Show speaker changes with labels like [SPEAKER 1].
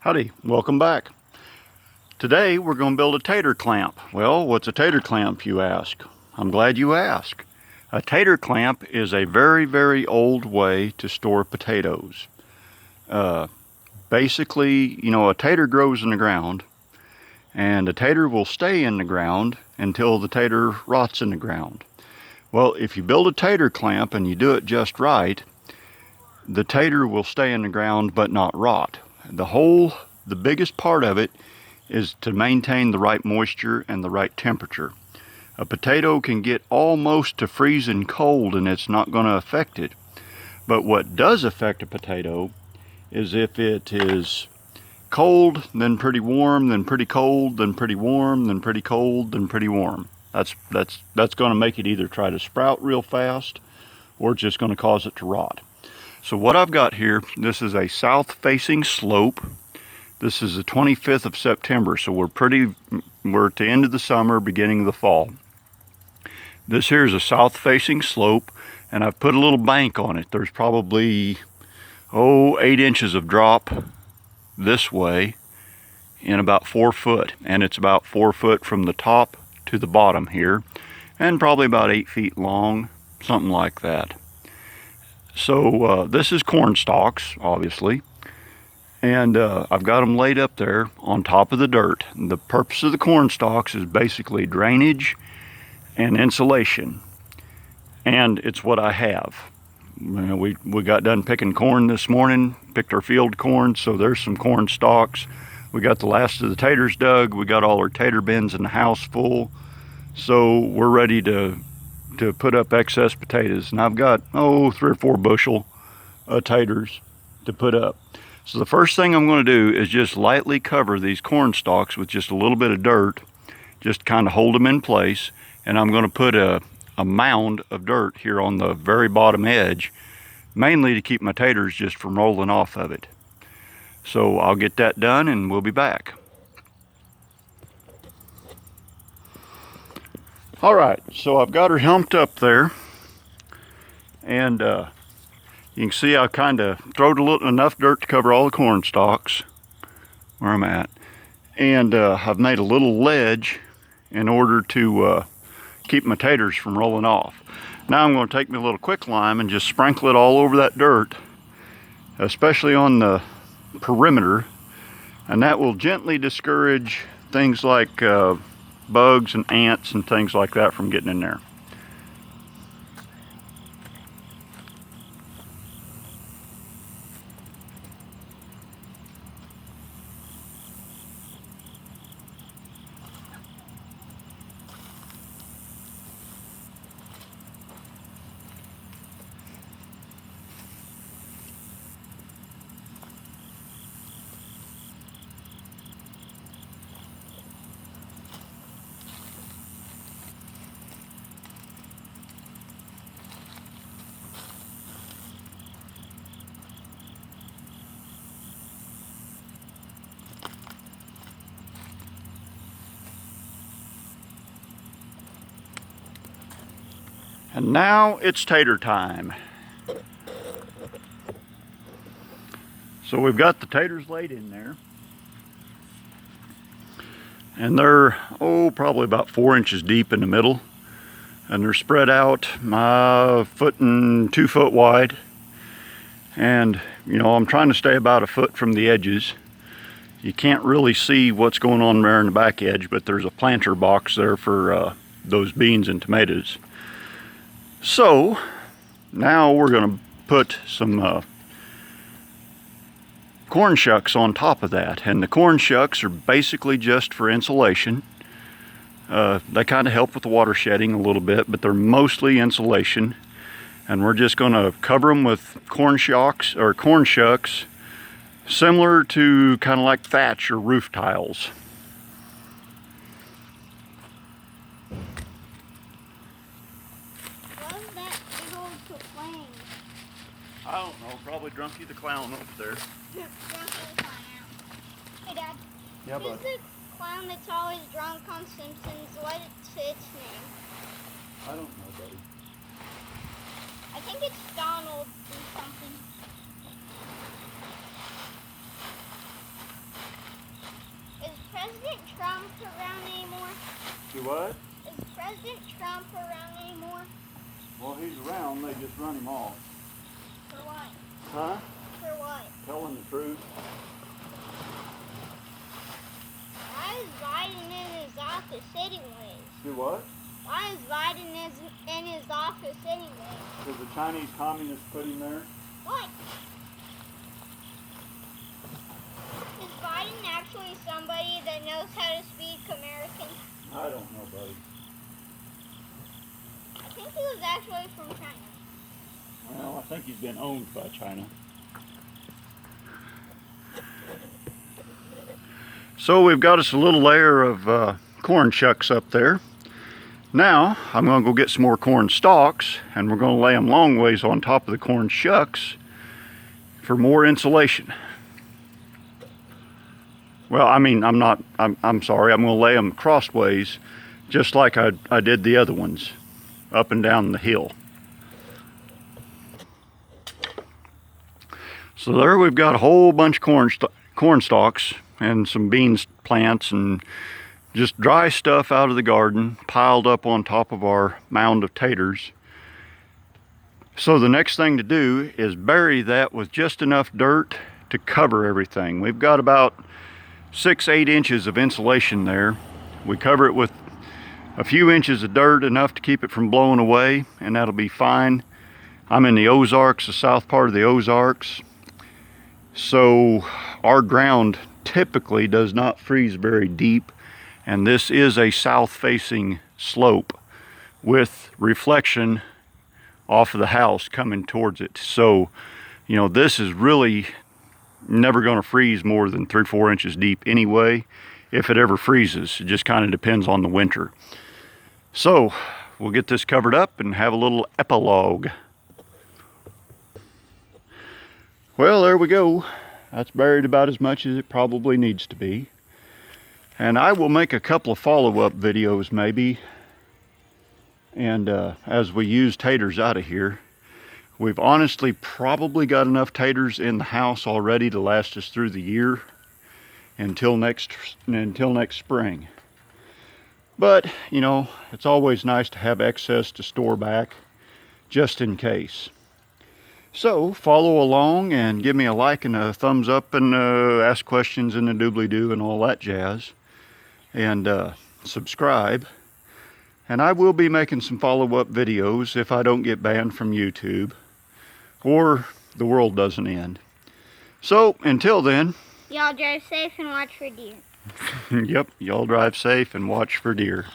[SPEAKER 1] Howdy, welcome back. Today we're going to build a tater clamp. Well, what's a tater clamp, you ask? I'm glad you asked. A tater clamp is a very, very old way to store potatoes. Basically, a tater grows in the ground, and a tater will stay in the ground until the tater rots in the ground. Well, if you build a tater clamp and you do it just right, the tater will stay in the ground but not rot. The biggest part of it is to maintain the right moisture and the right temperature. A potato can get almost to freezing cold and it's not going to affect it. But what does affect a potato is if it is cold, then pretty warm, then pretty cold, then pretty warm, then pretty cold, then pretty warm. That's going to make it either try to sprout real fast or it's just going to cause it to rot. So what I've got here, this is a south-facing slope. This is the 25th of September, so we're at the end of the summer, beginning of the fall. This here is a south-facing slope, and I've put a little bank on it. There's probably, 8 inches of drop this way in about 4 foot, and it's about 4 foot from the top to the bottom here, and probably about 8 feet long, something like that. So this is corn stalks, obviously. And I've got them laid up there on top of the dirt. The purpose of the corn stalks is basically drainage and insulation. And it's what I have. We got done picking corn this morning, picked our field corn, so there's some corn stalks. We got the last of the taters dug. We got all our tater bins in the house full. So we're ready to put up excess potatoes. And I've got, 3 or 4 bushel of taters to put up. So the first thing I'm going to do is just lightly cover these corn stalks with just a little bit of dirt, just kind of hold them in place, and I'm going to put a mound of dirt here on the very bottom edge, mainly to keep my taters just from rolling off of it. So I'll get that done and we'll be back. Alright, so I've got her humped up there, and you can see I kind of throwed enough dirt to cover all the corn stalks where I'm at. And I've made a little ledge in order to keep my taters from rolling off. Now I'm going to take me a little quicklime and just sprinkle it all over that dirt, especially on the perimeter. And that will gently discourage things like bugs and ants and things like that from getting in there. And now it's tater time. So we've got the taters laid in there. And they're, probably about 4 inches deep in the middle. And they're spread out 1 foot and 2 foot wide. And, I'm trying to stay about 1 foot from the edges. You can't really see what's going on there in the back edge, but there's a planter box there for those beans and tomatoes. So now we're going to put some corn shucks on top of that, and the corn shucks are basically just for insulation. They kind of help with the water shedding a little bit, but they're mostly insulation. And we're just going to cover them with corn shucks, similar to kind of like thatch or roof tiles. I don't know, probably Drunky the Clown over there.
[SPEAKER 2] Drunky the Clown. Hey Dad,
[SPEAKER 1] Yeah,
[SPEAKER 2] who's
[SPEAKER 1] bud.
[SPEAKER 2] the clown that's always drunk on Simpsons? What's its name?
[SPEAKER 1] I don't know, buddy.
[SPEAKER 2] I think it's Donald or something.
[SPEAKER 1] Do what?
[SPEAKER 2] Is President Trump around anymore?
[SPEAKER 1] Well, he's around. They just run him off.
[SPEAKER 2] For what?
[SPEAKER 1] Huh?
[SPEAKER 2] For what?
[SPEAKER 1] Telling the truth.
[SPEAKER 2] Why is Biden in his office anyways?
[SPEAKER 1] Do what?
[SPEAKER 2] Why is Biden in his office anyways?
[SPEAKER 1] Because the Chinese communists put him there.
[SPEAKER 2] What? Is Biden actually somebody that knows how to speak American?
[SPEAKER 1] I don't know, buddy.
[SPEAKER 2] I think he was actually from China.
[SPEAKER 1] Well, I think he's been owned by China. So we've got us a little layer of corn shucks up there. Now I'm going to go get some more corn stalks, and we're going to lay them long ways on top of the corn shucks for more insulation. Well, I mean, I'm sorry, I'm going to lay them crossways just like I did the other ones, up and down the hill. So there we've got a whole bunch of corn stalks and some beans plants and just dry stuff out of the garden piled up on top of our mound of taters. So the next thing to do is bury that with just enough dirt to cover everything. We've got about 6-8 inches of insulation there. We cover it with a few inches of dirt, enough to keep it from blowing away, and that'll be fine. I'm in the Ozarks, the south part of the Ozarks, so our ground typically does not freeze very deep, and this is a south-facing slope with reflection off of the house coming towards it. So, you know, this is really never going to freeze more than 3-4 inches deep anyway, if it ever freezes. It just kind of depends on the winter. So we'll get this covered up and have a little epilogue. Well, there we go. That's buried about as much as it probably needs to be. And I will make a couple of follow-up videos maybe. And as we use taters out of here, we've honestly probably got enough taters in the house already to last us through the year until next spring. But, you know, it's always nice to have excess to store back just in case. So follow along and give me a like and a thumbs up, and ask questions and a doobly-doo and all that jazz. And subscribe. And I will be making some follow-up videos if I don't get banned from YouTube or the world doesn't end. So until then,
[SPEAKER 2] y'all drive safe and watch for deer.
[SPEAKER 1] yep, y'all drive safe and watch for deer.